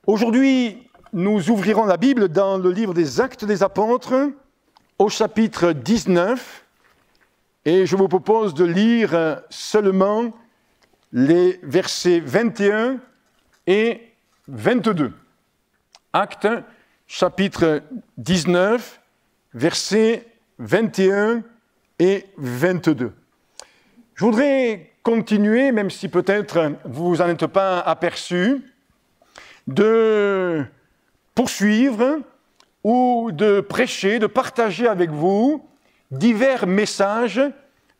Aujourd'hui, nous ouvrirons la Bible dans le livre des Actes des Apôtres, au chapitre 19, et je vous propose de lire seulement les versets 21 et 22. Actes, chapitre 19, versets 21 et 22. Je voudrais continuer, même si peut-être vous n'en êtes pas aperçu, de poursuivre ou de prêcher, de partager avec vous divers messages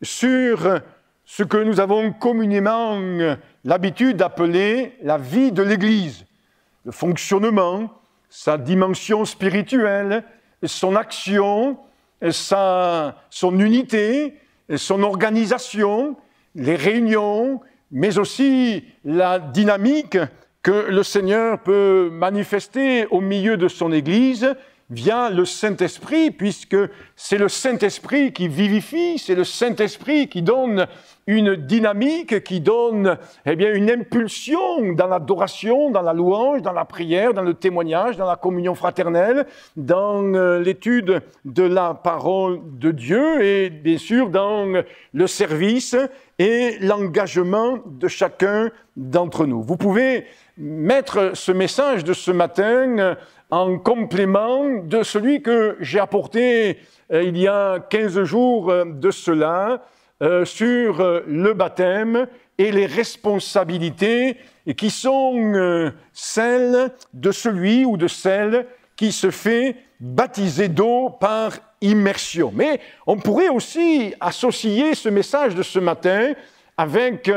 sur ce que nous avons communément l'habitude d'appeler la vie de l'Église, le fonctionnement, sa dimension spirituelle, son action, son unité, son organisation, les réunions, mais aussi la dynamique que le Seigneur peut manifester au milieu de son Église via le Saint-Esprit, puisque c'est le Saint-Esprit qui vivifie, c'est le Saint-Esprit qui donne une dynamique, qui donne une impulsion dans l'adoration, dans la louange, dans la prière, dans le témoignage, dans la communion fraternelle, dans l'étude de la parole de Dieu et bien sûr dans le service et l'engagement de chacun d'entre nous. Vous pouvez mettre ce message de ce matin en complément de celui que j'ai apporté il y a 15 jours de cela sur le baptême et les responsabilités qui sont celles de celui ou de celle qui se fait baptiser d'eau par immersion. Mais on pourrait aussi associer ce message de ce matin avec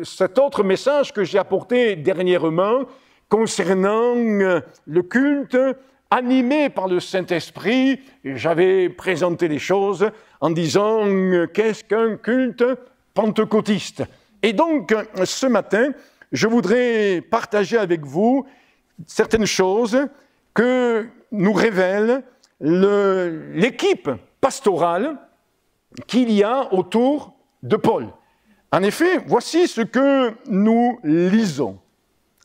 cet autre message que j'ai apporté dernièrement concernant le culte animé par le Saint-Esprit. J'avais présenté les choses en disant qu'est-ce qu'un culte pentecôtiste. Et donc, ce matin, je voudrais partager avec vous certaines choses que nous révèle l'équipe pastorale qu'il y a autour de Paul. En effet, voici ce que nous lisons.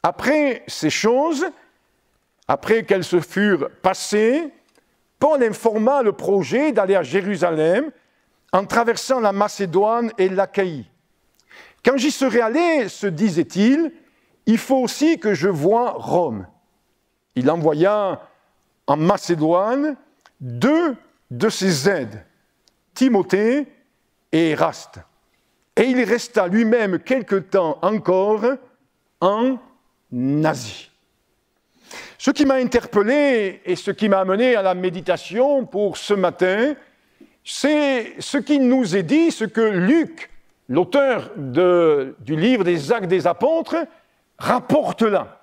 Après ces choses, après qu'elles se furent passées, Paul informa le projet d'aller à Jérusalem en traversant la Macédoine et l'Achaïe. Quand j'y serai allé, se disait-il, il faut aussi que je voie Rome. Il envoya en Macédoine 2 de ses aides, Timothée et Éraste. Et il resta lui-même quelque temps encore en Asie. Ce qui m'a interpellé et ce qui m'a amené à la méditation pour ce matin, c'est ce qui nous est dit, ce que Luc, l'auteur du livre des Actes des Apôtres, rapporte là.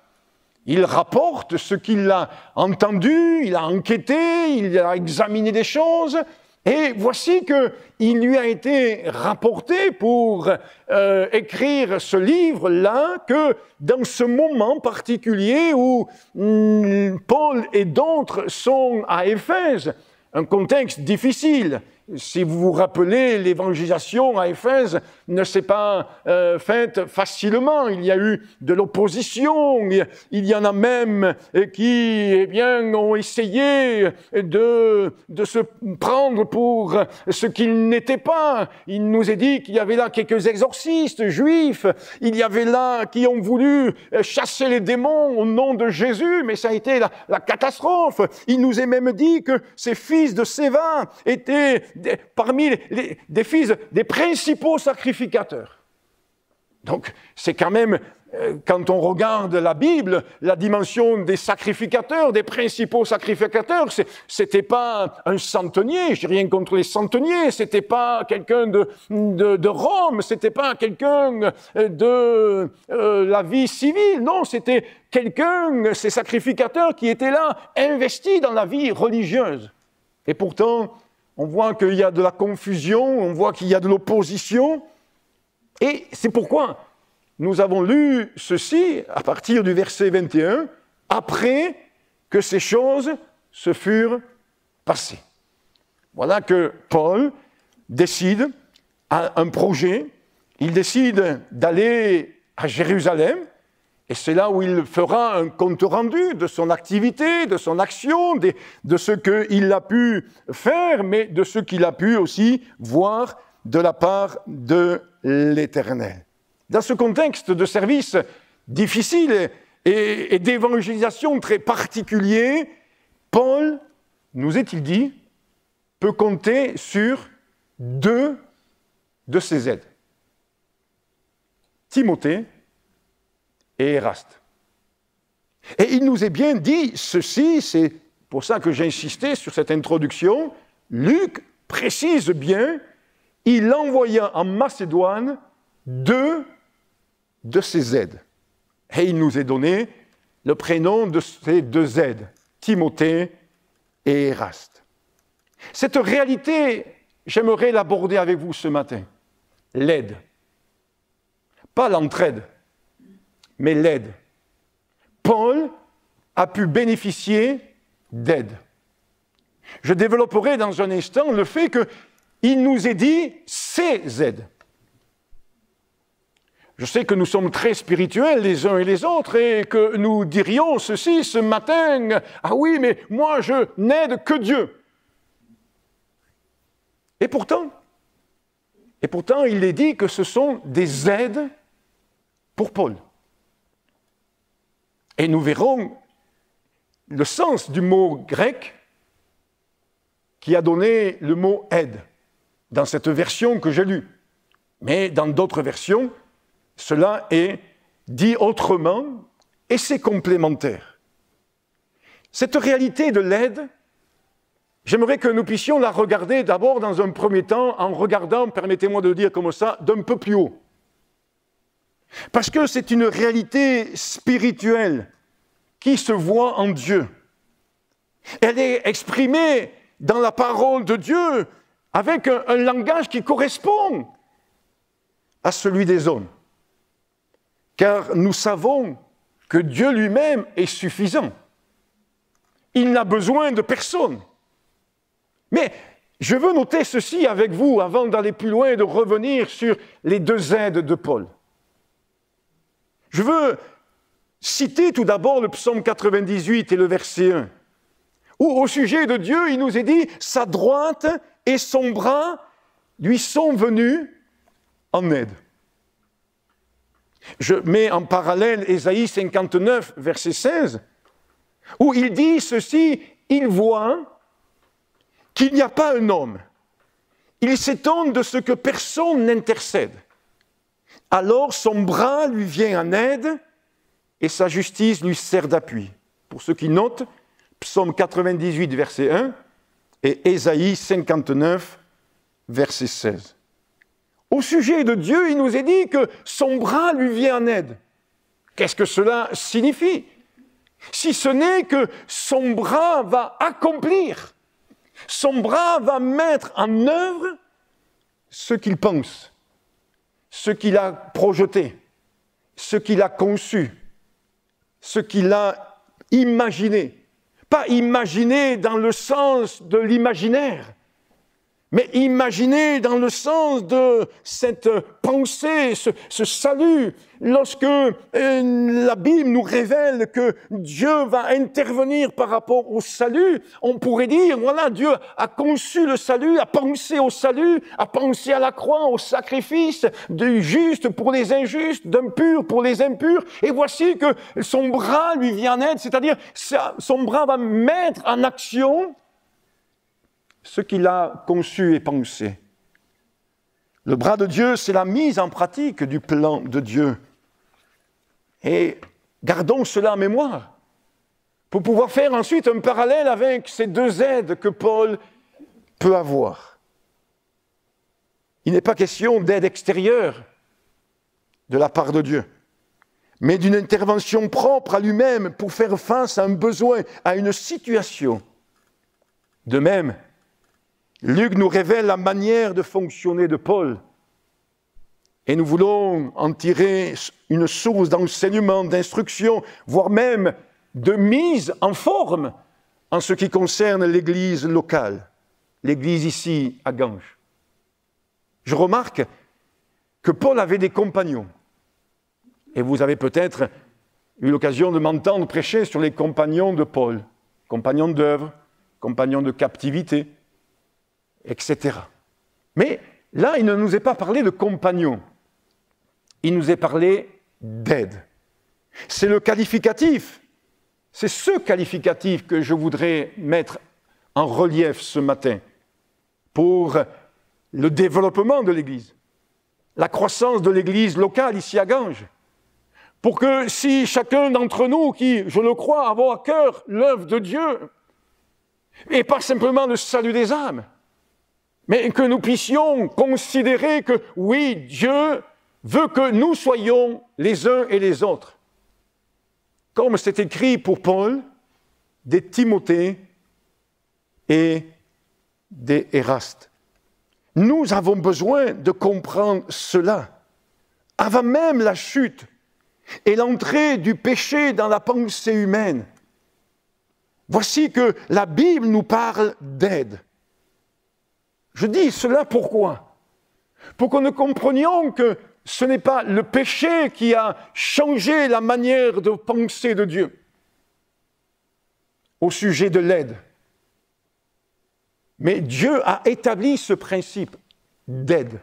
Il rapporte ce qu'il a entendu, il a enquêté, il a examiné des choses, et voici qu'il lui a été rapporté pour écrire ce livre-là, que dans ce moment particulier où Paul et d'autres sont à Éphèse, un contexte difficile. Si vous vous rappelez, l'évangélisation à Éphèse ne s'est pas faite facilement. Il y a eu de l'opposition. Il y en a même qui, ont essayé de se prendre pour ce qu'ils n'étaient pas. Il nous est dit qu'il y avait là quelques exorcistes juifs. Il y avait là qui ont voulu chasser les démons au nom de Jésus, mais ça a été la catastrophe. Il nous est même dit que ces fils de Séva étaient parmi des fils des principaux sacrificateurs. Donc, c'est quand même, quand on regarde la Bible, la dimension des sacrificateurs, des principaux sacrificateurs, c'était pas un centenier, je n'ai rien contre les centeniers, c'était pas quelqu'un de Rome, c'était pas quelqu'un de la vie civile, non, c'était quelqu'un, ces sacrificateurs qui étaient là, investis dans la vie religieuse. Et pourtant, on voit qu'il y a de la confusion, on voit qu'il y a de l'opposition. Et c'est pourquoi nous avons lu ceci à partir du verset 21, après que ces choses se furent passées. Voilà que Paul décide un projet, il décide d'aller à Jérusalem, Et c'est là où il fera un compte rendu de son activité, de son action, de ce qu'il a pu faire, mais de ce qu'il a pu aussi voir de la part de l'Éternel. Dans ce contexte de service difficile et d'évangélisation très particulier, Paul, nous est-il dit, peut compter sur 2 de ses aides. Timothée et Éraste. Et il nous est bien dit ceci, c'est pour ça que j'ai insisté sur cette introduction, Luc précise bien, il envoya en Macédoine 2 de ses aides. Et il nous est donné le prénom de ces 2 aides, Timothée et Éraste. Cette réalité, j'aimerais l'aborder avec vous ce matin. L'aide. Pas l'entraide, mais l'aide. Paul a pu bénéficier d'aide. Je développerai dans un instant le fait qu'il nous est dit ces aides. Je sais que nous sommes très spirituels les uns et les autres et que nous dirions ceci ce matin, « Ah oui, mais moi je n'aide que Dieu. » Et pourtant, il est dit que ce sont des aides pour Paul. Et nous verrons le sens du mot grec qui a donné le mot « aide » dans cette version que j'ai lue. Mais dans d'autres versions, cela est dit autrement et c'est complémentaire. Cette réalité de l'aide, j'aimerais que nous puissions la regarder d'abord dans un premier temps en regardant, permettez-moi de le dire comme ça, d'un peu plus haut. Parce que c'est une réalité spirituelle qui se voit en Dieu. Elle est exprimée dans la parole de Dieu avec un langage qui correspond à celui des hommes. Car nous savons que Dieu lui-même est suffisant. Il n'a besoin de personne. Mais je veux noter ceci avec vous avant d'aller plus loin et de revenir sur les 2 aides de Paul. Je veux citer tout d'abord le psaume 98 et le verset 1, où au sujet de Dieu, il nous est dit « Sa droite et son bras lui sont venus en aide ». Je mets en parallèle Ésaïe 59, verset 16, où il dit ceci, il voit qu'il n'y a pas un homme. Il s'étonne de ce que personne n'intercède. Alors son bras lui vient en aide et sa justice lui sert d'appui. Pour ceux qui notent, psaume 98, verset 1 et Ésaïe 59, verset 16. Au sujet de Dieu, il nous est dit que son bras lui vient en aide. Qu'est-ce que cela signifie? Si ce n'est que son bras va accomplir, son bras va mettre en œuvre ce qu'il pense, ce qu'il a projeté, ce qu'il a conçu, ce qu'il a imaginé. Pas imaginé dans le sens de l'imaginaire, mais imaginer dans le sens de cette pensée, ce salut, lorsque la Bible nous révèle que Dieu va intervenir par rapport au salut, on pourrait dire, voilà, Dieu a conçu le salut, a pensé au salut, a pensé à la croix, au sacrifice, du juste pour les injustes, d'impur pour les impurs, et voici que son bras lui vient en aide, c'est-à-dire son bras va mettre en action ce qu'il a conçu et pensé. Le bras de Dieu, c'est la mise en pratique du plan de Dieu. Et gardons cela en mémoire pour pouvoir faire ensuite un parallèle avec ces 2 aides que Paul peut avoir. Il n'est pas question d'aide extérieure de la part de Dieu, mais d'une intervention propre à lui-même pour faire face à un besoin, à une situation. De même, Luc nous révèle la manière de fonctionner de Paul. Et nous voulons en tirer une source d'enseignement, d'instruction, voire même de mise en forme en ce qui concerne l'Église locale, l'Église ici à Ganges. Je remarque que Paul avait des compagnons. Et vous avez peut-être eu l'occasion de m'entendre prêcher sur les compagnons de Paul, compagnons d'œuvre, compagnons de captivité, etc. Mais là, il ne nous est pas parlé de compagnons, il nous est parlé d'aide. C'est le qualificatif, c'est ce qualificatif que je voudrais mettre en relief ce matin pour le développement de l'Église, la croissance de l'Église locale ici à Ganges, pour que si chacun d'entre nous qui, je le crois, avons à cœur l'œuvre de Dieu, et pas simplement le salut des âmes, mais que nous puissions considérer que oui, Dieu veut que nous soyons les uns et les autres. Comme c'est écrit pour Paul, des Timothée et des Érastes. Nous avons besoin de comprendre cela. Avant même la chute et l'entrée du péché dans la pensée humaine, voici que la Bible nous parle d'aide. Je dis cela pourquoi ? Pour que nous comprenions que ce n'est pas le péché qui a changé la manière de penser de Dieu au sujet de l'aide. Mais Dieu a établi ce principe d'aide.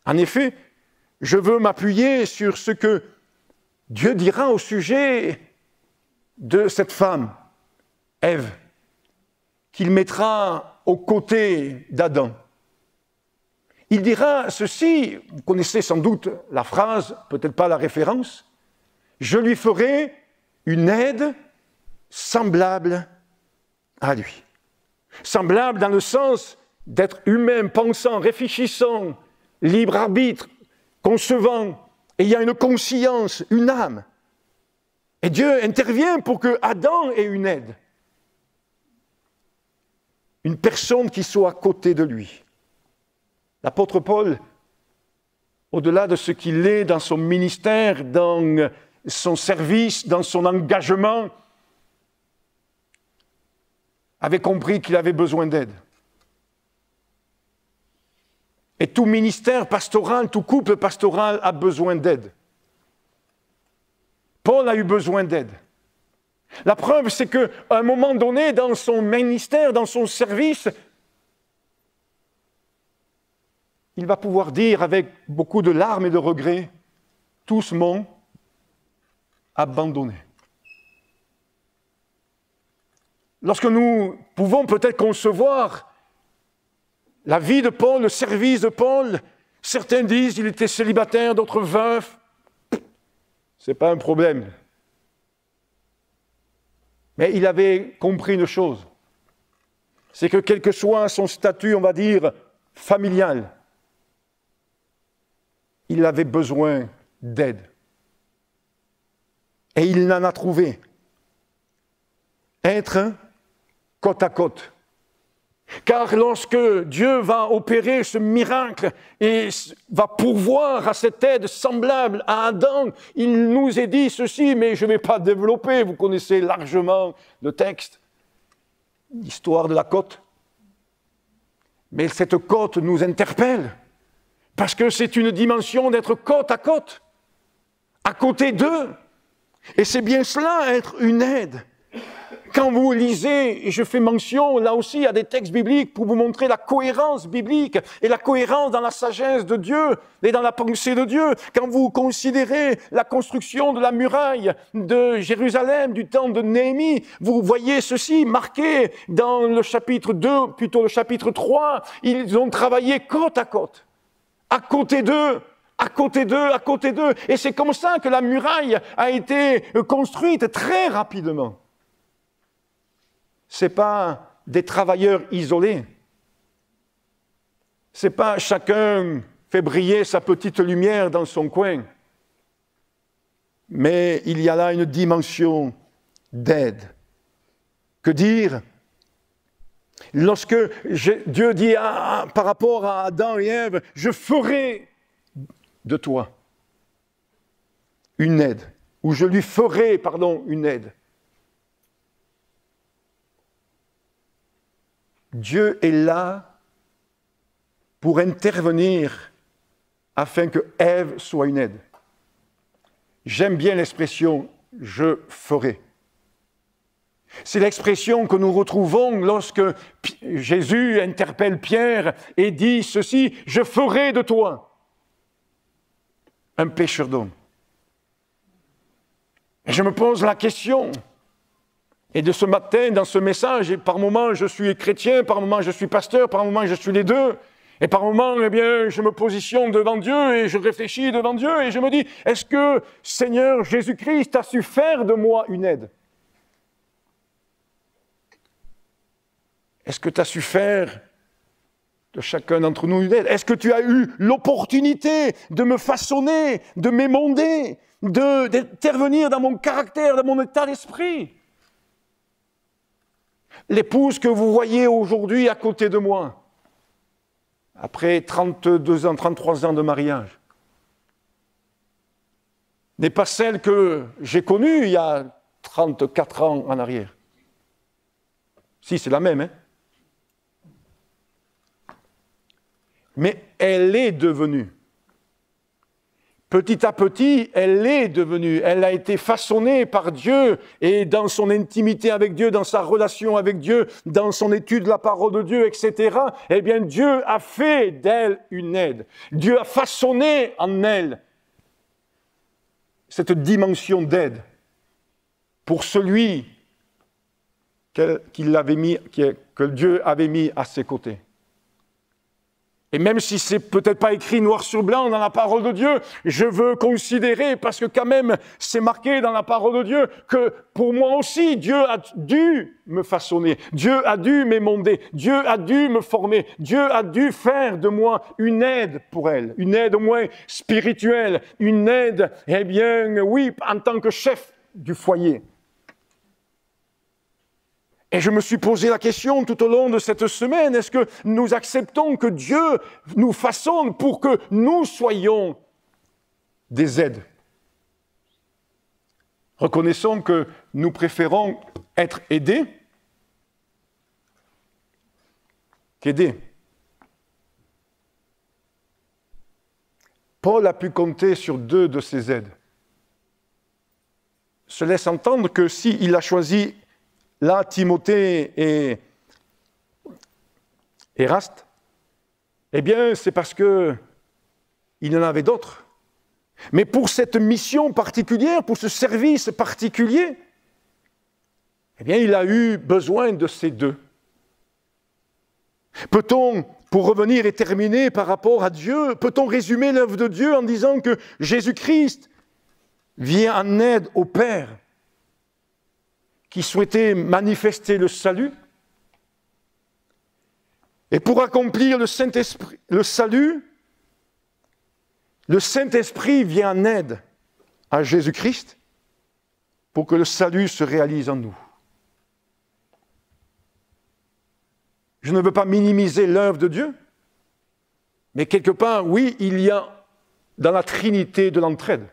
En effet, je veux m'appuyer sur ce que Dieu dira au sujet de cette femme, Ève, qu'il mettra aux côtés d'Adam. Il dira ceci, vous connaissez sans doute la phrase, peut-être pas la référence, « Je lui ferai une aide semblable à lui ». Semblable dans le sens d'être humain, pensant, réfléchissant, libre arbitre, concevant, ayant une conscience, une âme. Et Dieu intervient pour que Adam ait une aide. Une personne qui soit à côté de lui. L'apôtre Paul, au-delà de ce qu'il est dans son ministère, dans son service, dans son engagement, avait compris qu'il avait besoin d'aide. Et tout ministère pastoral, tout couple pastoral a besoin d'aide. Paul a eu besoin d'aide. La preuve, c'est qu'à un moment donné, dans son ministère, dans son service, il va pouvoir dire avec beaucoup de larmes et de regrets, « Tous m'ont abandonné ». Lorsque nous pouvons peut-être concevoir la vie de Paul, le service de Paul, certains disent qu'il était célibataire, d'autres veufs. Ce n'est pas un problème. Mais il avait compris une chose, c'est que quel que soit son statut, on va dire, familial, il avait besoin d'aide. Et il en a trouvé. Être côte à côte. Car lorsque Dieu va opérer ce miracle et va pourvoir à cette aide semblable à Adam, il nous est dit ceci, mais je ne vais pas développer, vous connaissez largement le texte, l'histoire de la côte. Mais cette côte nous interpelle, parce que c'est une dimension d'être côte à côté d'eux. Et c'est bien cela, être une aide. Quand vous lisez, et je fais mention là aussi à des textes bibliques pour vous montrer la cohérence biblique et la cohérence dans la sagesse de Dieu et dans la pensée de Dieu, quand vous considérez la construction de la muraille de Jérusalem du temps de Néhémie, vous voyez ceci marqué dans le chapitre 2, plutôt le chapitre 3, ils ont travaillé côte à côte, à côté d'eux. À côté d'eux. Et c'est comme ça que la muraille a été construite très rapidement. Ce n'est pas des travailleurs isolés. Ce n'est pas chacun fait briller sa petite lumière dans son coin. Mais il y a là une dimension d'aide. Que dire ? Lorsque Dieu dit par rapport à Adam et Ève, « Je ferai de toi une aide » ou « Je lui ferai, une aide ». Dieu est là pour intervenir afin que Ève soit une aide. j'aime bien l'expression « je ferai ». C'est l'expression que nous retrouvons lorsque Jésus interpelle Pierre et dit ceci, « Je ferai de toi un pêcheur d'hommes ». Et je me pose la question, et de ce matin, dans ce message, et par moments je suis chrétien, par moments je suis pasteur, par moments je suis les deux, et par moments, eh bien, je me positionne devant Dieu et je réfléchis devant Dieu et je me dis, est-ce que Seigneur Jésus-Christ a su faire de moi une aide? Est-ce que tu as su faire de chacun d'entre nous une aide? Est-ce que tu as eu l'opportunité de me façonner, de m'émonder, d'intervenir dans mon caractère, dans mon état d'esprit? L'épouse que vous voyez aujourd'hui à côté de moi, après 32 ans, 33 ans de mariage, n'est pas celle que j'ai connue il y a 34 ans en arrière. Si, c'est la même, hein? Mais elle est devenue. Petit à petit, elle est devenue. Elle a été façonnée par Dieu et dans son intimité avec Dieu, dans sa relation avec Dieu, dans son étude de la parole de Dieu, etc. Eh bien, Dieu a fait d'elle une aide. Dieu a façonné en elle cette dimension d'aide pour celui que Dieu avait mis à ses côtés. Et même si c'est peut-être pas écrit noir sur blanc dans la parole de Dieu, je veux considérer, parce que quand même c'est marqué dans la parole de Dieu, que pour moi aussi, Dieu a dû me façonner, Dieu a dû m'émonder, Dieu a dû me former, Dieu a dû faire de moi une aide pour elle, une aide au moins spirituelle, une aide, eh bien, oui, en tant que chef du foyer. Et je me suis posé la question tout au long de cette semaine, est-ce que nous acceptons que Dieu nous façonne pour que nous soyons des aides? Reconnaissons que nous préférons être aidés qu'aidés. Paul a pu compter sur 2 de ces aides. Se laisse entendre que s'il a choisi là, Timothée et Eraste, eh bien, c'est parce qu'il en avait d'autres. Mais pour cette mission particulière, pour ce service particulier, eh bien, il a eu besoin de ces 2. Peut-on, pour revenir et terminer par rapport à Dieu, peut-on résumer l'œuvre de Dieu en disant que Jésus-Christ vient en aide au Père qui souhaitait manifester le salut. Et pour accomplir le Saint-Esprit, le salut, le Saint-Esprit vient en aide à Jésus-Christ pour que le salut se réalise en nous. Je ne veux pas minimiser l'œuvre de Dieu, mais quelque part, oui, il y a dans la Trinité de l'entraide.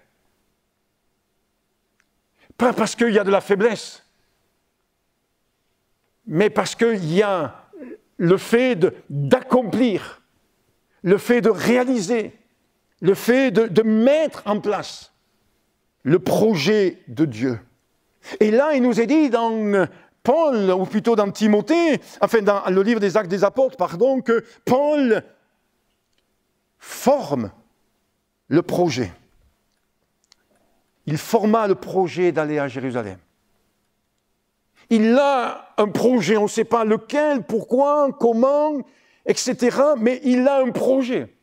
Pas parce qu'il y a de la faiblesse, mais parce qu'il y a le fait d'accomplir, le fait de réaliser, le fait de mettre en place le projet de Dieu. Et là, il nous est dit dans Paul, ou plutôt dans Timothée, enfin dans le livre des Actes des Apôtres, pardon, que Paul forme le projet. Il forma le projet d'aller à Jérusalem. Il a un projet, on ne sait pas lequel, pourquoi, comment, etc., mais il a un projet.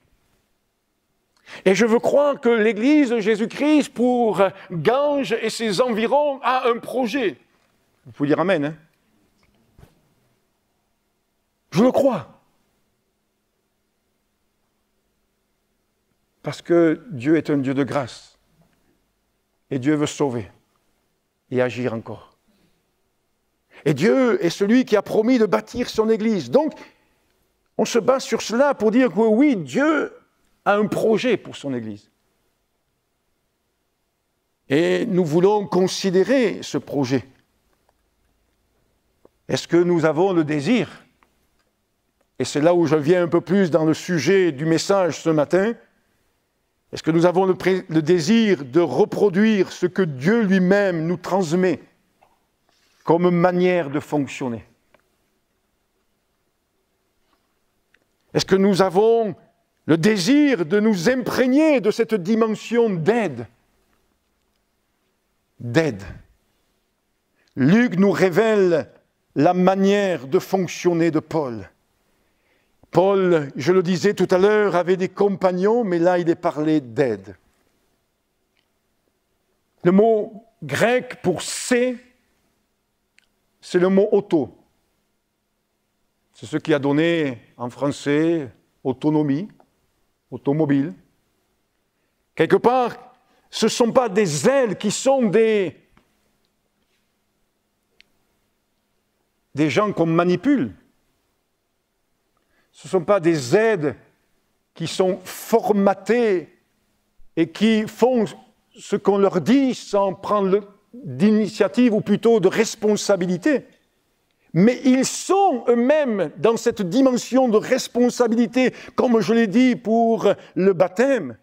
Et je veux croire que l'Église de Jésus-Christ, pour Ganges et ses environs, a un projet. Vous pouvez dire Amen, hein? Je le crois. Parce que Dieu est un Dieu de grâce. Et Dieu veut sauver et agir encore. Et Dieu est celui qui a promis de bâtir son Église. Donc, on se base sur cela pour dire que oui, Dieu a un projet pour son Église. Et nous voulons considérer ce projet. Est-ce que nous avons le désir? Et c'est là où je viens un peu plus dans le sujet du message ce matin. Est-ce que nous avons le désir de reproduire ce que Dieu lui-même nous transmet comme manière de fonctionner? Est-ce que nous avons le désir de nous imprégner de cette dimension d'aide? D'aide. Luc nous révèle la manière de fonctionner de Paul. Paul, je le disais tout à l'heure, avait des compagnons, mais là il est parlé d'aide. Le mot grec pour « c'est », c'est le mot « auto ». C'est ce qui a donné en français autonomie, automobile. Quelque part, ce ne sont pas des ailes qui sont des gens qu'on manipule. Ce ne sont pas des aides qui sont formatées et qui font ce qu'on leur dit sans prendre d'initiative ou plutôt de responsabilité. Mais ils sont eux-mêmes dans cette dimension de responsabilité, comme je l'ai dit pour le baptême.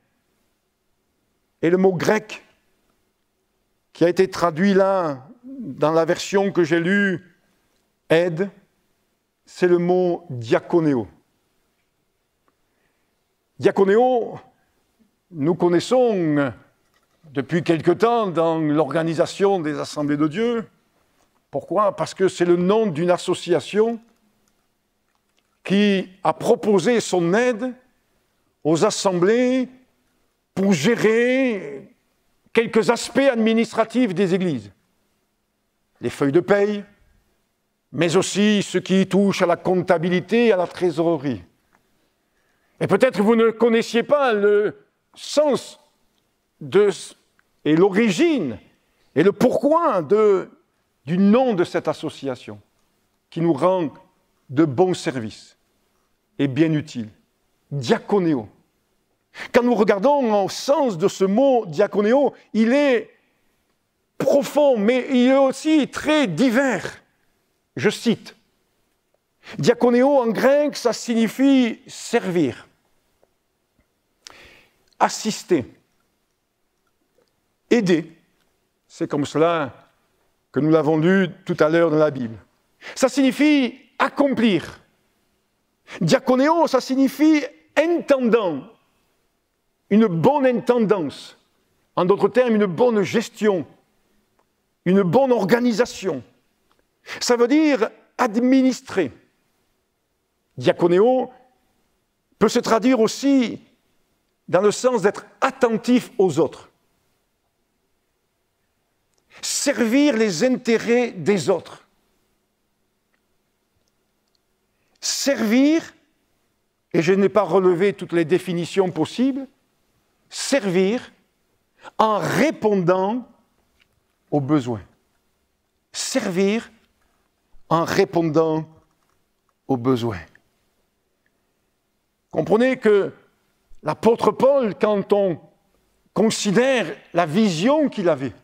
Et le mot grec qui a été traduit là, dans la version que j'ai lue, aide, c'est le mot diakonéo. Diakonéo, nous connaissons depuis quelque temps dans l'organisation des Assemblées de Dieu. Pourquoi? Parce que c'est le nom d'une association qui a proposé son aide aux assemblées pour gérer quelques aspects administratifs des églises. Les feuilles de paye, mais aussi ce qui touche à la comptabilité et à la trésorerie. Et peut-être vous ne connaissiez pas le sens et l'origine et le pourquoi du nom de cette association qui nous rend de bons services et bien utiles. Diakonéo. Quand nous regardons au sens de ce mot diakonéo, il est profond, mais il est aussi très divers. Je cite. Diakonéo en grec, ça signifie servir, assister, aider. C'est comme cela que nous l'avons lu tout à l'heure dans la Bible. Ça signifie accomplir. Diakonéo, ça signifie intendant, une bonne intendance. En d'autres termes, une bonne gestion, une bonne organisation. Ça veut dire administrer. Diakonéo peut se traduire aussi dans le sens d'être attentif aux autres. Servir les intérêts des autres. Servir, et je n'ai pas relevé toutes les définitions possibles, servir en répondant aux besoins. Servir en répondant aux besoins. Comprenez que l'apôtre Paul, quand on considère la vision qu'il avait,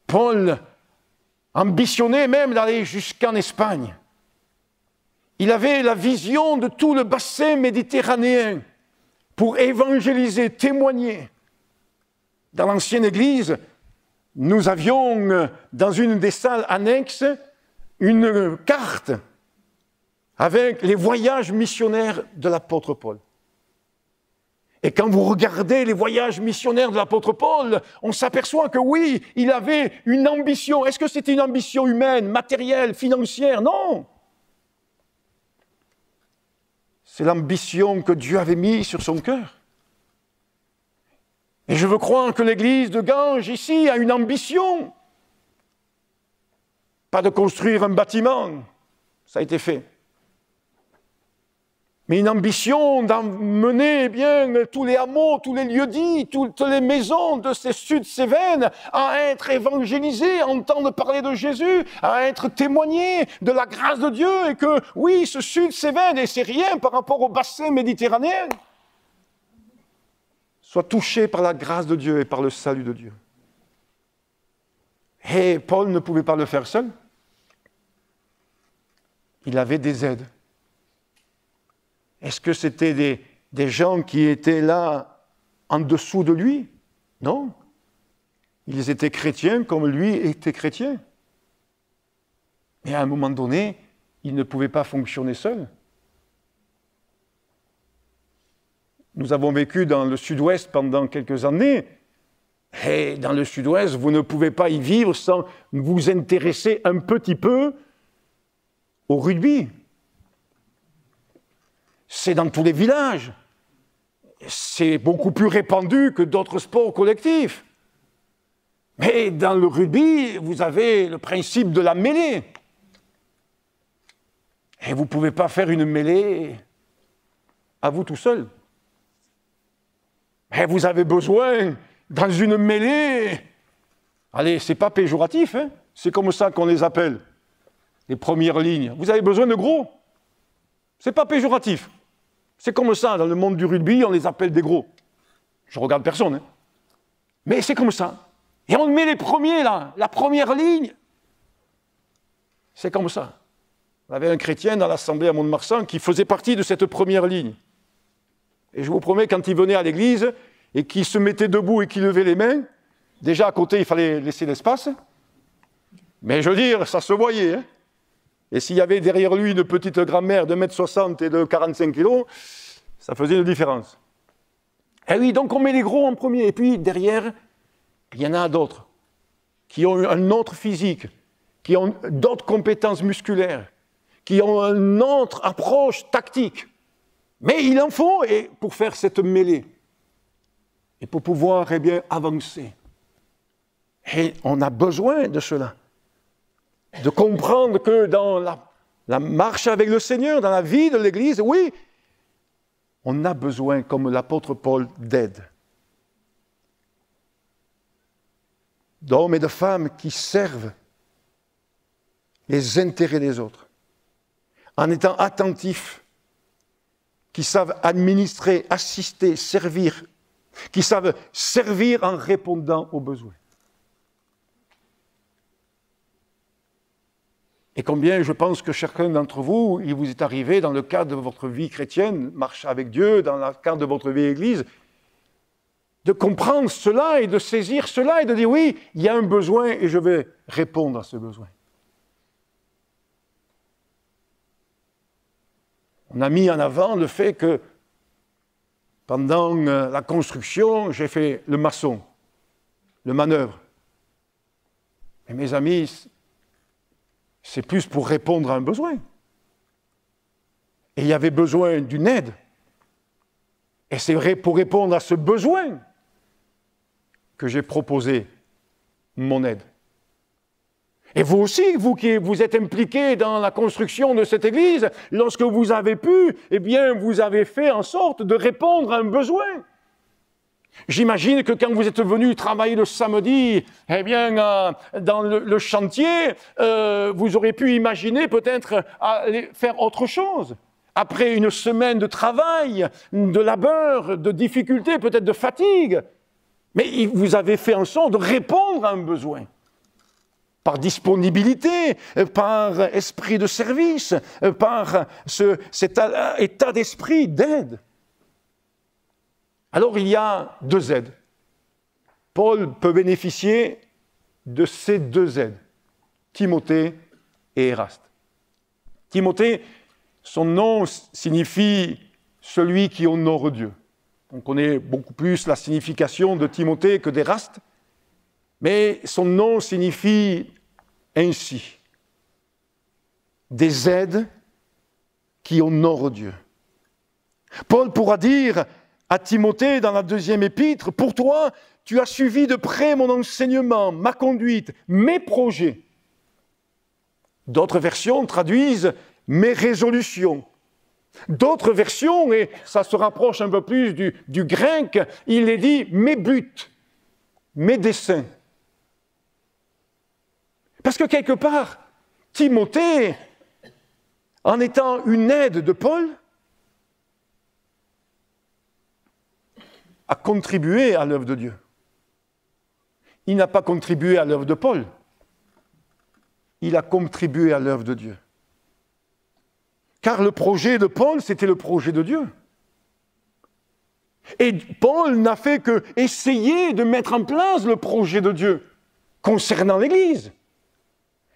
Paul ambitionnait même d'aller jusqu'en Espagne. Il avait la vision de tout le bassin méditerranéen pour évangéliser, témoigner. Dans l'ancienne Église, nous avions dans une des salles annexes une carte avec les voyages missionnaires de l'apôtre Paul. Et quand vous regardez les voyages missionnaires de l'apôtre Paul, on s'aperçoit que oui, il avait une ambition. Est-ce que c'était une ambition humaine, matérielle, financière? Non. C'est l'ambition que Dieu avait mise sur son cœur. Et je veux croire que l'église de Ganges, ici, a une ambition. Pas de construire un bâtiment, ça a été fait. Mais une ambition d'emmener tous les hameaux, tous les lieux-dits, toutes les maisons de ces Sud-Cévennes à être évangélisées, à entendre parler de Jésus, à être témoignés de la grâce de Dieu et que, oui, ce Sud-Cévennes, et c'est rien par rapport au bassin méditerranéen, soit touché par la grâce de Dieu et par le salut de Dieu. Et Paul ne pouvait pas le faire seul. Il avait des aides. Est-ce que c'était des gens qui étaient là en dessous de lui. Non. Ils étaient chrétiens comme lui était chrétien. Mais à un moment donné, ils ne pouvaient pas fonctionner seuls. Nous avons vécu dans le sud-ouest pendant quelques années. Et dans le sud-ouest, vous ne pouvez pas y vivre sans vous intéresser un petit peu au rugby. C'est dans tous les villages. C'est beaucoup plus répandu que d'autres sports collectifs. Mais dans le rugby, vous avez le principe de la mêlée. Et vous ne pouvez pas faire une mêlée à vous tout seul. Et vous avez besoin, dans une mêlée, allez, c'est pas péjoratif, hein, c'est comme ça qu'on les appelle, les premières lignes. Vous avez besoin de gros. C'est pas péjoratif. C'est comme ça, dans le monde du rugby, on les appelle des gros. Je regarde personne, hein. Mais c'est comme ça. Et on met les premiers là, la première ligne. C'est comme ça. On avait un chrétien dans l'assemblée à Mont-de-Marsan qui faisait partie de cette première ligne. Et je vous promets, quand il venait à l'église et qu'il se mettait debout et qu'il levait les mains, déjà à côté, il fallait laisser l'espace. Mais je veux dire, ça se voyait. Hein. Et s'il y avait derrière lui une petite grand-mère de 1m60 et de 45 kg, ça faisait une différence. Et oui, donc on met les gros en premier. Et puis derrière, il y en a d'autres qui ont un autre physique, qui ont d'autres compétences musculaires, qui ont une autre approche tactique. Mais il en faut et pour faire cette mêlée et pour pouvoir avancer. Et on a besoin de cela. De comprendre que dans la marche avec le Seigneur, dans la vie de l'Église, oui, on a besoin, comme l'apôtre Paul, d'aide. D'hommes et de femmes qui servent les intérêts des autres, en étant attentifs, qui savent administrer, assister, servir, qui savent servir en répondant aux besoins. Et combien je pense que chacun d'entre vous, il vous est arrivé dans le cadre de votre vie chrétienne, marche avec Dieu, dans le cadre de votre vie Église, de comprendre cela et de saisir cela et de dire oui, il y a un besoin et je vais répondre à ce besoin. On a mis en avant le fait que pendant la construction, j'ai fait le maçon, le manœuvre. Et mes amis, c'est plus pour répondre à un besoin. Et il y avait besoin d'une aide. Et c'est vrai pour répondre à ce besoin que j'ai proposé mon aide. Et vous aussi, vous qui vous êtes impliqués dans la construction de cette église, lorsque vous avez pu, eh bien, vous avez fait en sorte de répondre à un besoin. J'imagine que quand vous êtes venu travailler le samedi, eh bien, dans le chantier, vous aurez pu imaginer peut-être aller faire autre chose. Après une semaine de travail, de labeur, de difficultés, peut-être de fatigue. Mais vous avez fait en sorte de répondre à un besoin. Par disponibilité, par esprit de service, par cet état d'esprit d'aide. Alors il y a deux aides. Paul peut bénéficier de ces deux aides, Timothée et Éraste. Timothée, son nom signifie « celui qui honore Dieu ». On connaît beaucoup plus la signification de Timothée que d'Éraste, mais son nom signifie ainsi des aides qui honorent Dieu. Paul pourra dire à Timothée dans la deuxième épître, « Pour toi, tu as suivi de près mon enseignement, ma conduite, mes projets. » D'autres versions traduisent « mes résolutions ». D'autres versions, et ça se rapproche un peu plus du grec, il est dit « mes buts, mes desseins ». Parce que quelque part, Timothée, en étant une aide de Paul, a contribué à l'œuvre de Dieu. Il n'a pas contribué à l'œuvre de Paul. Il a contribué à l'œuvre de Dieu. Car le projet de Paul, c'était le projet de Dieu. Et Paul n'a fait que essayer de mettre en place le projet de Dieu concernant l'Église,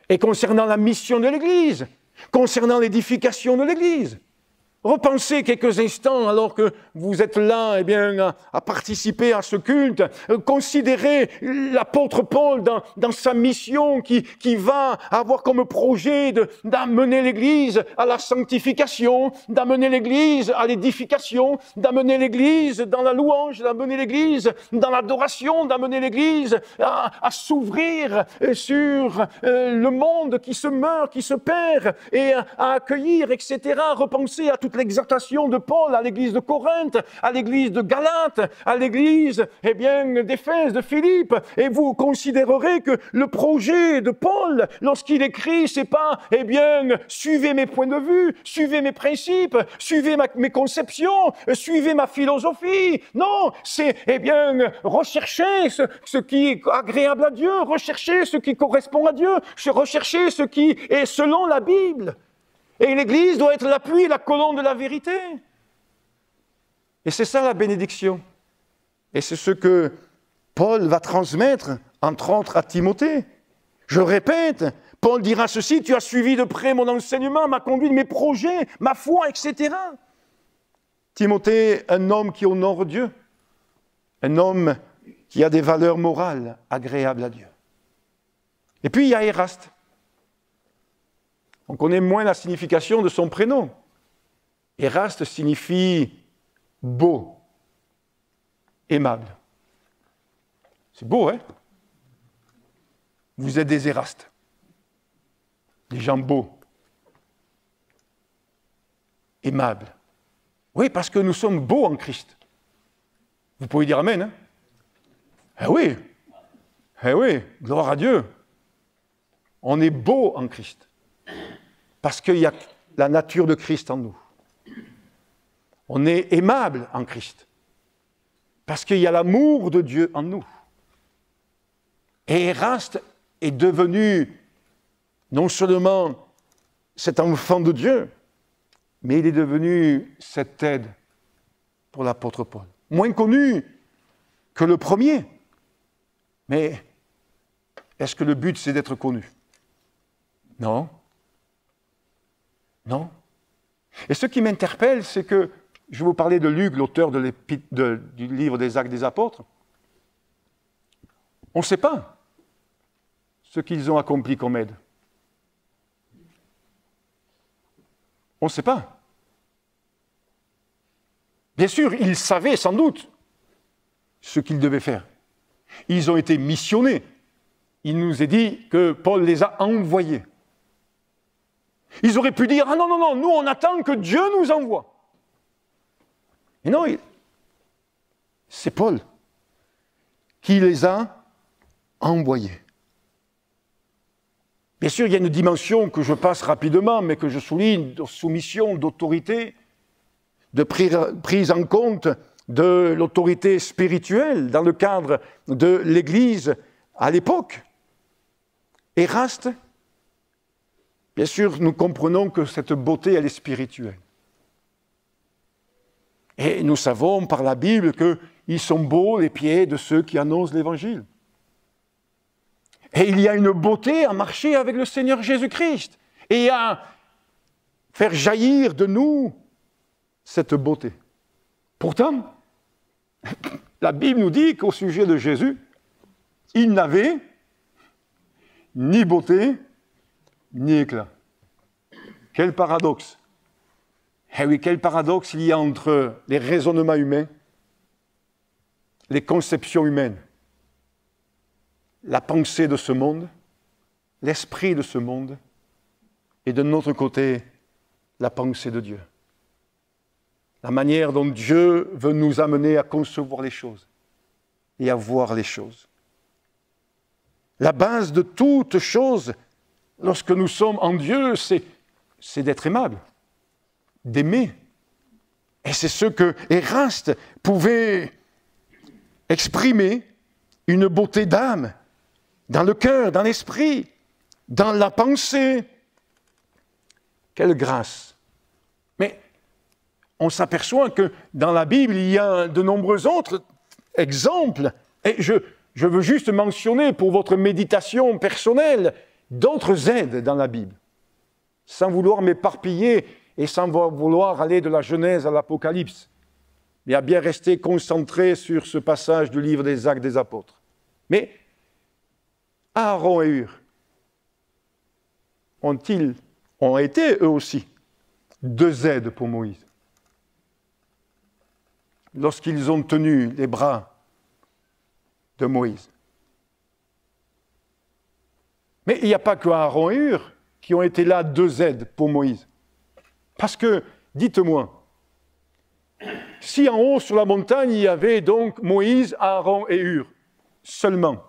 et concernant la mission de l'Église, concernant l'édification de l'Église. Repensez quelques instants, alors que vous êtes là, à participer à ce culte. Considérez l'apôtre Paul dans sa mission qui va avoir comme projet d'amener l'Église à la sanctification, d'amener l'Église à l'édification, d'amener l'Église dans la louange, d'amener l'Église dans l'adoration, d'amener l'Église à s'ouvrir sur le monde qui se meurt, qui se perd, et à accueillir, etc. Repensez à toute l'exhortation de Paul à l'église de Corinthe, à l'église de Galate, à l'église, d'Éphèse, de Philippe, et vous considérerez que le projet de Paul, lorsqu'il écrit, c'est pas, suivez mes points de vue, suivez mes principes, suivez mes conceptions, suivez ma philosophie. Non, c'est, recherchez ce qui est agréable à Dieu, recherchez ce qui correspond à Dieu, recherchez ce qui est selon la Bible. Et l'Église doit être l'appui, la colonne de la vérité. Et c'est ça la bénédiction. Et c'est ce que Paul va transmettre, entre autres, à Timothée. Je répète, Paul dira ceci: tu as suivi de près mon enseignement, ma conduite, mes projets, ma foi, etc. Timothée, un homme qui honore Dieu, un homme qui a des valeurs morales agréables à Dieu. Et puis il y a Éraste. On connaît moins la signification de son prénom. Éraste signifie beau, aimable. C'est beau, hein? Vous êtes des Érastes, des gens beaux, aimables. Oui, parce que nous sommes beaux en Christ. Vous pouvez dire Amen, hein? Eh oui, gloire à Dieu. On est beau en Christ. Parce qu'il y a la nature de Christ en nous. On est aimable en Christ. Parce qu'il y a l'amour de Dieu en nous. Et Éraste est devenu non seulement cet enfant de Dieu, mais il est devenu cette aide pour l'apôtre Paul. Moins connu que le premier. Mais est-ce que le but, c'est d'être connu? Non. Non. Et ce qui m'interpelle, c'est que, je vais vous parler de Luc, l'auteur du livre des Actes des Apôtres. On ne sait pas ce qu'ils ont accompli comme aide. On ne sait pas. Bien sûr, ils savaient sans doute ce qu'ils devaient faire. Ils ont été missionnés. Il nous est dit que Paul les a envoyés. Ils auraient pu dire: ah non, nous on attend que Dieu nous envoie. Mais non, c'est Paul qui les a envoyés. Bien sûr, il y a une dimension que je passe rapidement, mais que je souligne, de soumission, d'autorité, de prise en compte de l'autorité spirituelle dans le cadre de l'Église à l'époque. Éraste, bien sûr, nous comprenons que cette beauté, elle est spirituelle. Et nous savons par la Bible qu'ils sont beaux les pieds de ceux qui annoncent l'Évangile. Et il y a une beauté à marcher avec le Seigneur Jésus-Christ et à faire jaillir de nous cette beauté. Pourtant, la Bible nous dit qu'au sujet de Jésus, il n'avait ni beauté, ni éclat. Quel paradoxe! Eh oui, quel paradoxe il y a entre les raisonnements humains, les conceptions humaines, la pensée de ce monde, l'esprit de ce monde, et de notre côté, la pensée de Dieu. La manière dont Dieu veut nous amener à concevoir les choses et à voir les choses. La base de toute chose, lorsque nous sommes en Dieu, c'est d'être aimable, d'aimer. Et c'est ce que Éraste pouvait exprimer, une beauté d'âme, dans le cœur, dans l'esprit, dans la pensée. Quelle grâce! Mais on s'aperçoit que dans la Bible, il y a de nombreux autres exemples. Et je veux juste mentionner pour votre méditation personnelle d'autres aides dans la Bible, sans vouloir m'éparpiller et sans vouloir aller de la Genèse à l'Apocalypse, mais à bien rester concentré sur ce passage du livre des Actes des Apôtres. Mais Aaron et Hur ont été eux aussi deux aides pour Moïse. Lorsqu'ils ont tenu les bras de Moïse. Mais il n'y a pas que Aaron et Hur qui ont été là deux aides pour Moïse. Parce que, dites-moi, si en haut sur la montagne, il y avait donc Moïse, Aaron et Hur, seulement.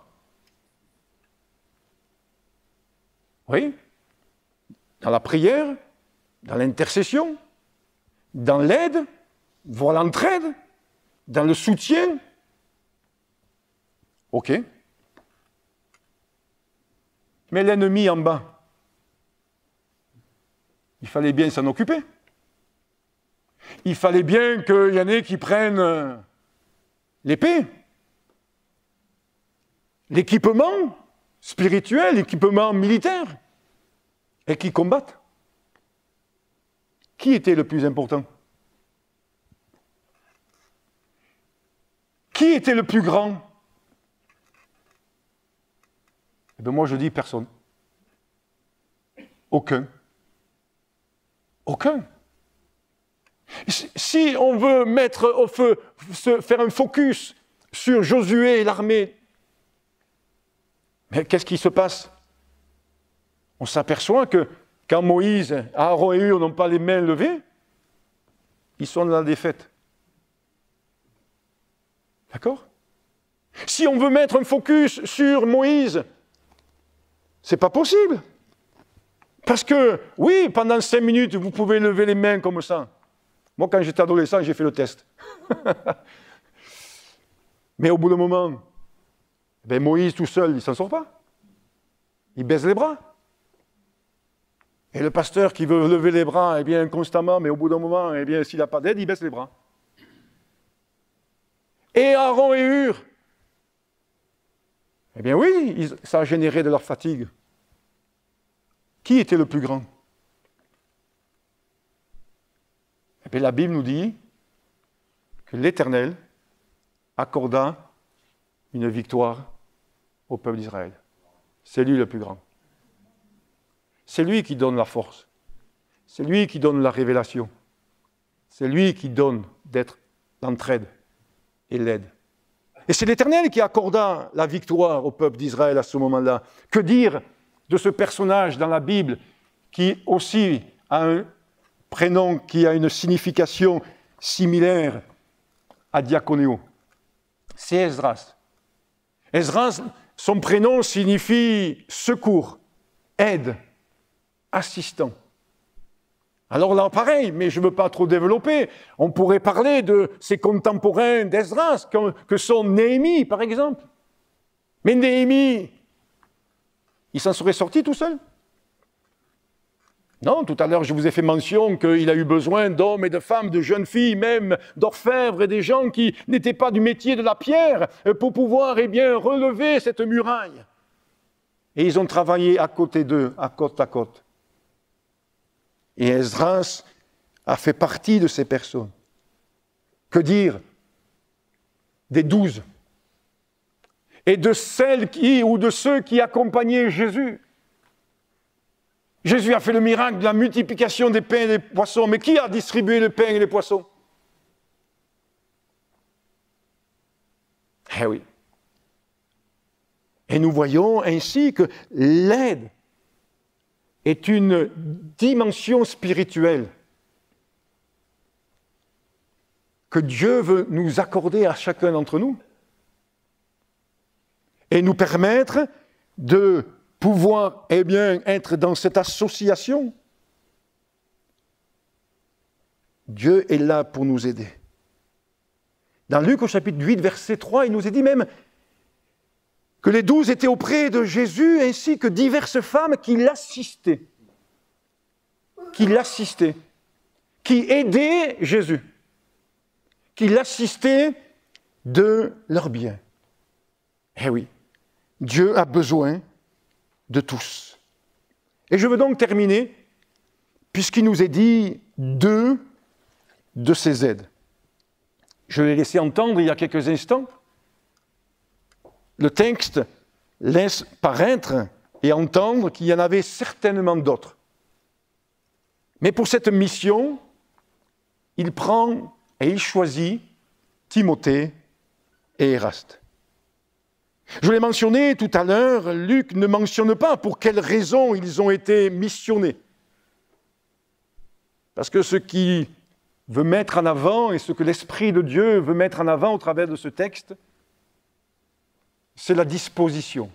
Oui, dans la prière, dans l'intercession, dans l'aide, voire l'entraide, dans le soutien. OK. Mais l'ennemi en bas, il fallait bien s'en occuper. Il fallait bien qu'il y en ait qui prennent l'épée, l'équipement spirituel, l'équipement militaire, et qui combattent. Qui était le plus important? Qui était le plus grand? Eh bien, moi, je dis personne. Aucun. Aucun. Si on veut mettre au feu, faire un focus sur Josué et l'armée, mais qu'est-ce qui se passe? On s'aperçoit que quand Moïse, Aaron et Hur n'ont pas les mains levées, ils sont dans la défaite. D'accord? Si on veut mettre un focus sur Moïse, c'est pas possible. Parce que, oui, pendant 5 minutes, vous pouvez lever les mains comme ça. Moi, quand j'étais adolescent, j'ai fait le test. Mais au bout d'un moment, ben Moïse tout seul, il ne s'en sort pas. Il baisse les bras. Et le pasteur qui veut lever les bras, eh bien, constamment, mais au bout d'un moment, eh bien, s'il n'a pas d'aide, il baisse les bras. Et Aaron et Hur, eh bien oui, ça a généré de leur fatigue. Qui était le plus grand? Eh bien, la Bible nous dit que l'Éternel accorda une victoire au peuple d'Israël. C'est lui le plus grand. C'est lui qui donne la force. C'est lui qui donne la révélation. C'est lui qui donne d'être l'entraide et l'aide. Et c'est l'Éternel qui accorda la victoire au peuple d'Israël à ce moment-là. Que dire de ce personnage dans la Bible qui aussi a un prénom qui a une signification similaire à diaconéo? C'est Esdras. Esdras, son prénom signifie secours, aide, assistant. Alors là, pareil, mais je ne veux pas trop développer. On pourrait parler de ses contemporains d'Esdras, que sont Néhémie, par exemple. Mais Néhémie, il s'en serait sorti tout seul? Non, tout à l'heure, je vous ai fait mention qu'il a eu besoin d'hommes et de femmes, de jeunes filles, même d'orfèvres et des gens qui n'étaient pas du métier de la pierre pour pouvoir, eh bien, relever cette muraille. Et ils ont travaillé à côté d'eux, à côte. Et Esdras a fait partie de ces personnes. Que dire des 12 et de celles ou de ceux qui accompagnaient Jésus? Jésus a fait le miracle de la multiplication des pains et des poissons, mais qui a distribué le pain et les poissons? Eh oui. Et nous voyons ainsi que l'aide est une dimension spirituelle que Dieu veut nous accorder à chacun d'entre nous et nous permettre de pouvoir, eh bien, être dans cette association. Dieu est là pour nous aider. Dans Luc au chapitre 8, verset 3, il nous est dit même que les 12 étaient auprès de Jésus ainsi que diverses femmes qui l'assistaient, qui aidaient Jésus, qui l'assistaient de leur bien. Eh oui, Dieu a besoin de tous. Et je veux donc terminer, puisqu'il nous est dit deux de ces aides. Je l'ai laissé entendre il y a quelques instants. Le texte laisse paraître et entendre qu'il y en avait certainement d'autres. Mais pour cette mission, il prend et il choisit Timothée et Éraste. Je l'ai mentionné tout à l'heure, Luc ne mentionne pas pour quelles raisons ils ont été missionnés. Parce que ce qu'il veut mettre en avant et ce que l'Esprit de Dieu veut mettre en avant au travers de ce texte, c'est la disposition.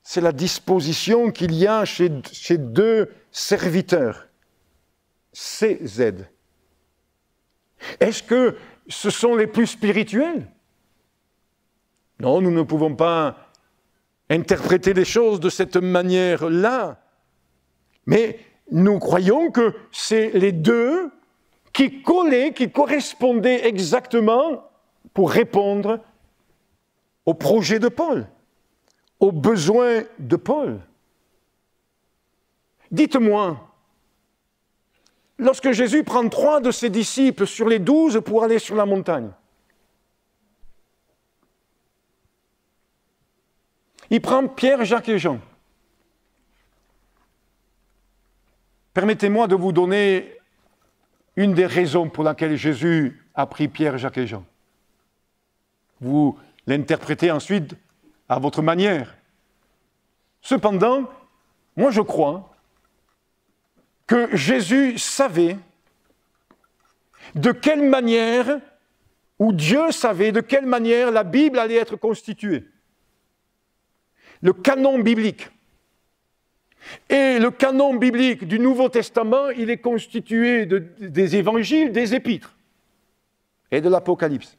C'est la disposition qu'il y a chez deux serviteurs, ces aides. Est-ce que ce sont les plus spirituels ? Non, nous ne pouvons pas interpréter les choses de cette manière-là. Mais nous croyons que c'est les deux qui collaient, qui correspondaient exactement pour répondre au projet de Paul, aux besoins de Paul. Dites-moi, lorsque Jésus prend 3 de ses disciples sur les 12 pour aller sur la montagne, il prend Pierre, Jacques et Jean. Permettez-moi de vous donner une des raisons pour laquelle Jésus a pris Pierre, Jacques et Jean. Vous l'interprétez ensuite à votre manière. Cependant, moi je crois que Jésus savait de quelle manière, ou Dieu savait de quelle manière la Bible allait être constituée. Le canon biblique. Et le canon biblique du Nouveau Testament, il est constitué des évangiles, des épîtres et de l'Apocalypse.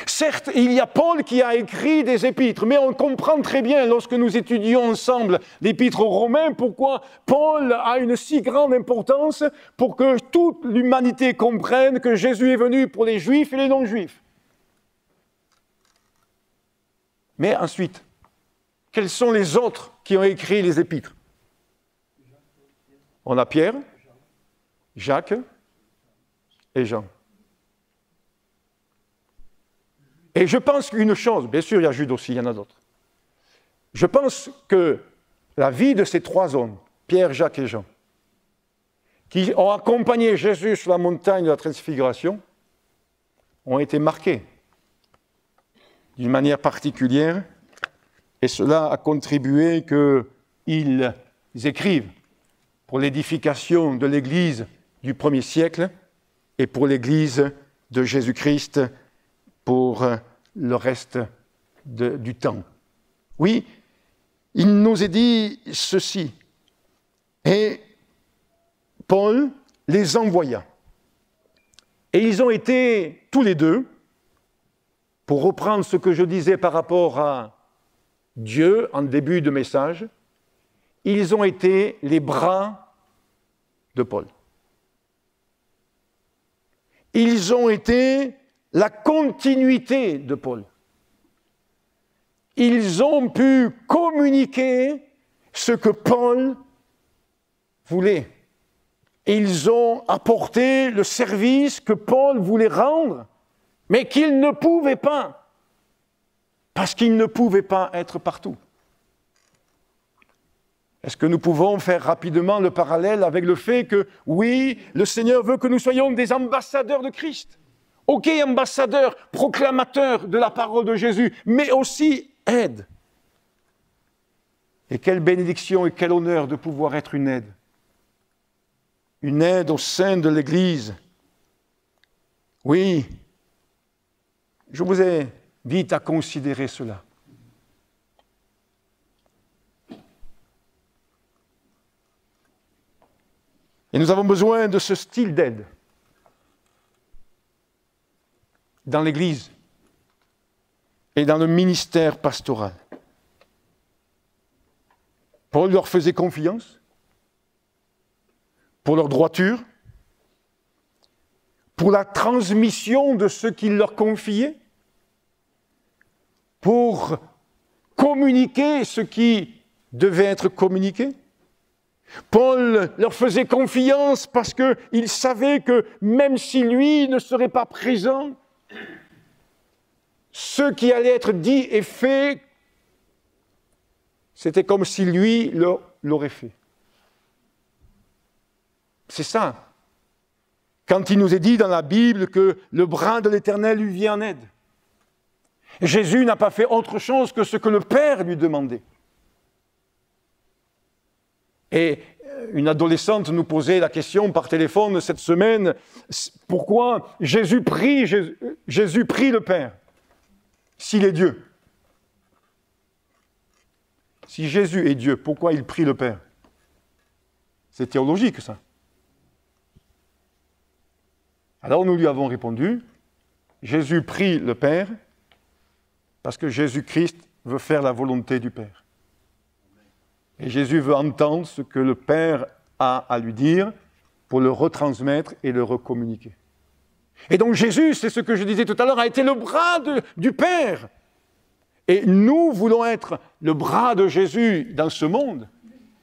Certes, il y a Paul qui a écrit des épîtres, mais on comprend très bien lorsque nous étudions ensemble l'épître aux Romains pourquoi Paul a une si grande importance pour que toute l'humanité comprenne que Jésus est venu pour les Juifs et les non-Juifs. Mais ensuite, quels sont les autres qui ont écrit les épîtres ? On a Pierre, Jacques et Jean. Et je pense qu'une chose, bien sûr il y a Jude aussi, il y en a d'autres. Je pense que la vie de ces 3 hommes, Pierre, Jacques et Jean, qui ont accompagné Jésus sur la montagne de la Transfiguration, ont été marqués d'une manière particulière. Et cela a contribué qu'ils écrivent pour l'édification de l'Église du 1er siècle et pour l'Église de Jésus-Christ pour le reste du temps. Oui, il nous est dit ceci. Et Paul les envoya. Et ils ont été tous les deux, pour reprendre ce que je disais par rapport à Dieu, en début de message, ils ont été les bras de Paul. Ils ont été la continuité de Paul. Ils ont pu communiquer ce que Paul voulait. Ils ont apporté le service que Paul voulait rendre, mais qu'il ne pouvait pas. Parce qu'il ne pouvait pas être partout. Est-ce que nous pouvons faire rapidement le parallèle avec le fait que, oui, le Seigneur veut que nous soyons des ambassadeurs de Christ. Ok, ambassadeurs, proclamateurs de la parole de Jésus, mais aussi aide. Et quelle bénédiction et quel honneur de pouvoir être une aide. Une aide au sein de l'Église. Oui, je vous ai invite à considérer cela. Et nous avons besoin de ce style d'aide dans l'Église et dans le ministère pastoral. Paul leur faisait confiance. pour leur droiture, pour la transmission de ce qu'il leur confiait, pour communiquer ce qui devait être communiqué. Paul leur faisait confiance parce qu'il savait que même si lui ne serait pas présent, ce qui allait être dit et fait, c'était comme si lui l'aurait fait. C'est ça. Quand il nous est dit dans la Bible que le bras de l'Éternel lui vient en aide. Jésus n'a pas fait autre chose que ce que le Père lui demandait. Et une adolescente nous posait la question par téléphone cette semaine, pourquoi Jésus prie le Père, s'il est Dieu? Si Jésus est Dieu, pourquoi il prie le Père? C'est théologique, ça. Alors nous lui avons répondu, Jésus prie le Père parce que Jésus-Christ veut faire la volonté du Père. Et Jésus veut entendre ce que le Père a à lui dire pour le retransmettre et le recommuniquer. Et donc Jésus, c'est ce que je disais tout à l'heure, a été le bras du Père. Et nous voulons être le bras de Jésus dans ce monde,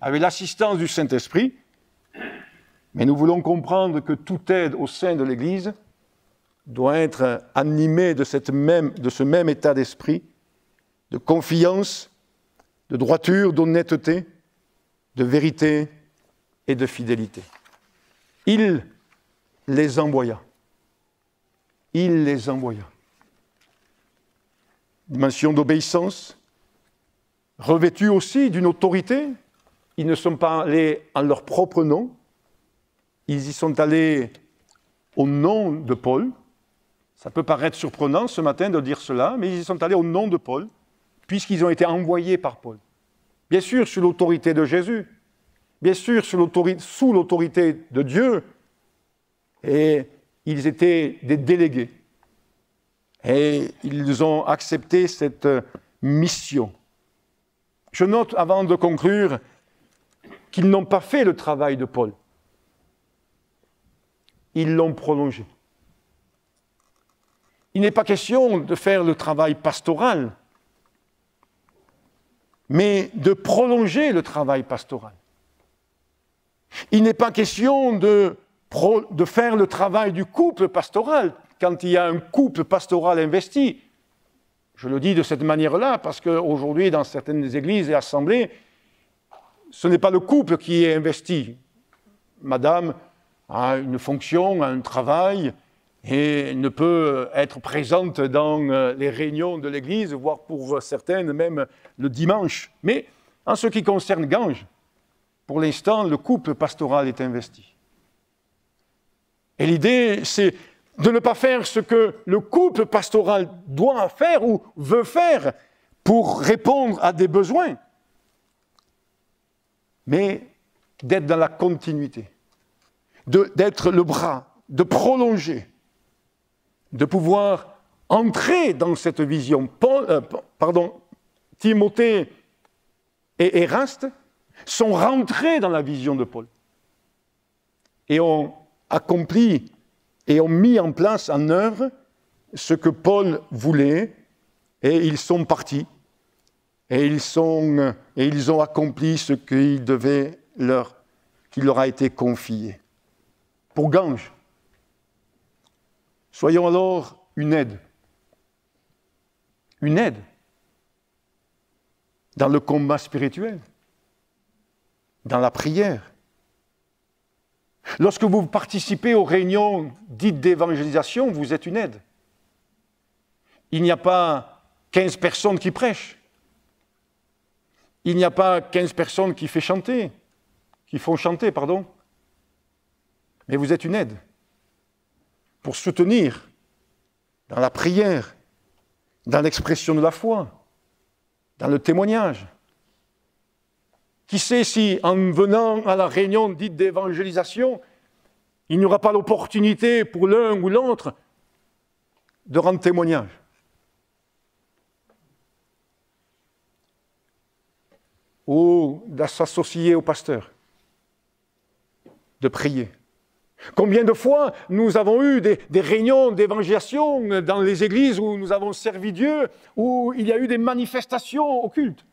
avec l'assistance du Saint-Esprit, mais nous voulons comprendre que toute aide au sein de l'Église doit être animée de ce même état d'esprit, de confiance, de droiture, d'honnêteté, de vérité et de fidélité. Il les envoya. Il les envoya. Dimension d'obéissance, revêtue aussi d'une autorité. Ils ne sont pas allés en leur propre nom. Ils y sont allés au nom de Paul. Ça peut paraître surprenant ce matin de dire cela, mais ils y sont allés au nom de Paul, puisqu'ils ont été envoyés par Paul. Bien sûr, sous l'autorité de Jésus, bien sûr, sous l'autorité de Dieu, et ils étaient des délégués. Et ils ont accepté cette mission. Je note, avant de conclure, qu'ils n'ont pas fait le travail de Paul. Ils l'ont prolongé. Il n'est pas question de faire le travail pastoral, mais de prolonger le travail pastoral. Il n'est pas question de faire le travail du couple pastoral quand il y a un couple pastoral investi. Je le dis de cette manière-là parce qu'aujourd'hui, dans certaines églises et assemblées, ce n'est pas le couple qui est investi. Madame a une fonction, a un travail, et ne peut être présente dans les réunions de l'Église, voire pour certaines même le dimanche. Mais en ce qui concerne Ganges, pour l'instant, le couple pastoral est investi. Et l'idée, c'est de ne pas faire ce que le couple pastoral doit faire ou veut faire pour répondre à des besoins, mais d'être dans la continuité, d'être le bras, de prolonger, de pouvoir entrer dans cette vision. Timothée et Eraste sont rentrés dans la vision de Paul et ont accompli et ont mis en place, en œuvre, ce que Paul voulait, et ils sont partis, et ils ont accompli ce qui leur a été confié. Pour Ganges, soyons alors une aide dans le combat spirituel, dans la prière. Lorsque vous participez aux réunions dites d'évangélisation, vous êtes une aide. Il n'y a pas 15 personnes qui prêchent. Il n'y a pas 15 personnes qui font chanter, Mais vous êtes une aide pour soutenir dans la prière, dans l'expression de la foi, dans le témoignage. Qui sait si, en venant à la réunion dite d'évangélisation, il n'y aura pas l'opportunité pour l'un ou l'autre de rendre témoignage. Ou de s'associer au pasteur. de prier. Combien de fois nous avons eu des réunions d'évangélisation dans les églises où nous avons servi Dieu, où il y a eu des manifestations occultes.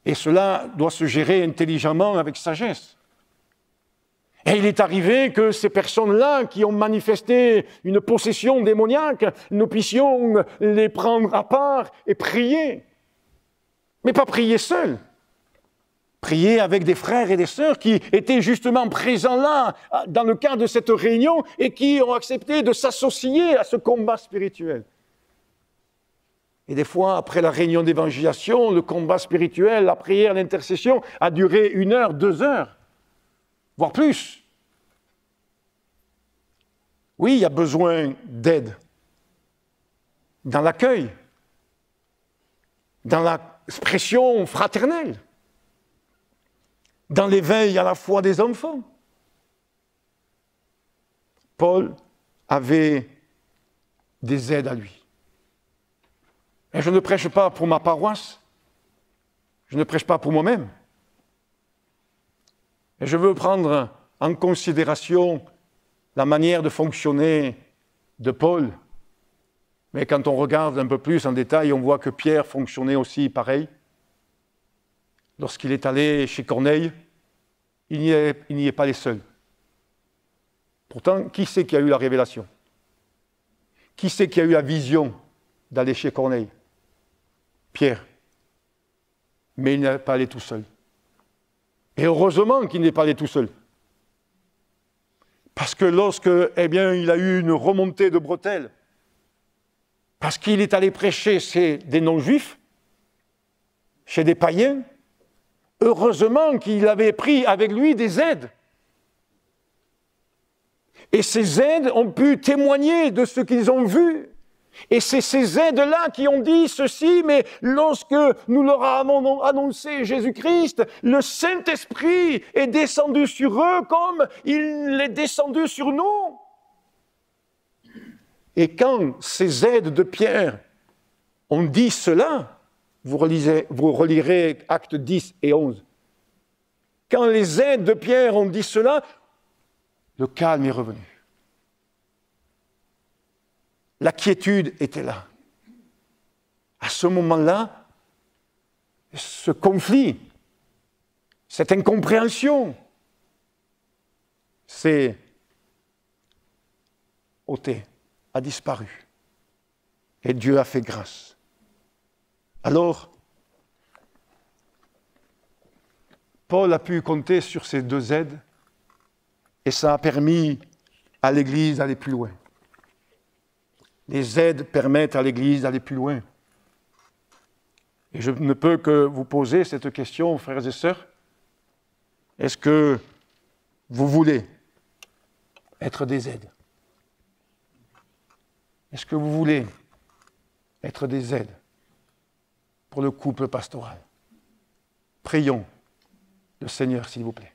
Et cela doit se gérer intelligemment avec sagesse. Et il est arrivé que ces personnes-là qui ont manifesté une possession démoniaque, nous puissions les prendre à part et prier. Mais pas prier seuls. Prier avec des frères et des sœurs qui étaient justement présents là, dans le cadre de cette réunion, et qui ont accepté de s'associer à ce combat spirituel. Et des fois, après la réunion d'évangélisation, le combat spirituel, la prière, l'intercession a duré 1 heure, 2 heures, voire plus. Oui, il y a besoin d'aide dans l'accueil, dans l'expression fraternelle, dans l'éveil à la foi des enfants. Paul avait des aides à lui. Et je ne prêche pas pour ma paroisse, je ne prêche pas pour moi-même. Et je veux prendre en considération la manière de fonctionner de Paul. Mais quand on regarde un peu plus en détail, on voit que Pierre fonctionnait aussi pareil. Lorsqu'il est allé chez Corneille, il n'y est pas les seuls. Pourtant, qui c'est qui a eu la révélation? Qui c'est qui a eu la vision d'aller chez Corneille? Pierre. Mais il n'est pas allé tout seul. Et heureusement qu'il n'est pas allé tout seul. Parce que lorsque, il a eu une remontée de bretelles, parce qu'il est allé prêcher chez des non-juifs, chez des païens, heureusement qu'il avait pris avec lui des aides. Et ces aides ont pu témoigner de ce qu'ils ont vu. Et c'est ces aides-là qui ont dit ceci, mais lorsque nous leur avons annoncé Jésus-Christ, le Saint-Esprit est descendu sur eux comme il est descendu sur nous. Et quand ces aides de Pierre ont dit cela, vous relirez Actes 10 et 11. Quand les aides de Pierre ont dit cela, le calme est revenu. La quiétude était là. À ce moment-là, ce conflit, cette incompréhension s'est ôté, a disparu. Et Dieu a fait grâce. Alors, Paul a pu compter sur ces 2 aides et ça a permis à l'Église d'aller plus loin. Les aides permettent à l'Église d'aller plus loin. Et je ne peux que vous poser cette question, frères et sœurs. Est-ce que vous voulez être des aides? Est-ce que vous voulez être des aides pour le couple pastoral? Prions le Seigneur, s'il vous plaît.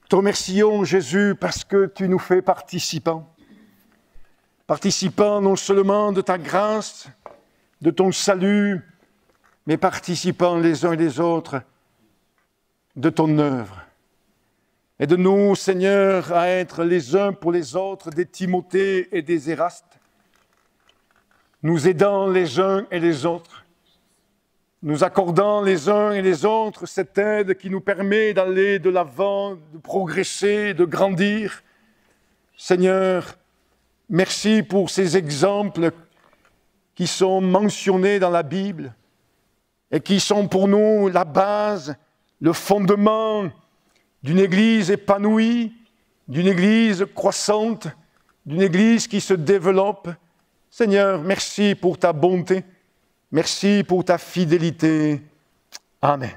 Te remercions, Jésus, parce que tu nous fais participants. Participants non seulement de ta grâce, de ton salut, mais participants les uns et les autres de ton œuvre. Aide-nous, Seigneur, à être les uns pour les autres des Timothée et des Érastes, nous aidant les uns et les autres, nous accordant les uns et les autres cette aide qui nous permet d'aller de l'avant, de progresser, de grandir. Seigneur, merci pour ces exemples qui sont mentionnés dans la Bible et qui sont pour nous la base, le fondement d'une Église épanouie, d'une Église croissante, d'une Église qui se développe. Seigneur, merci pour ta bonté. Merci pour ta fidélité. Amen.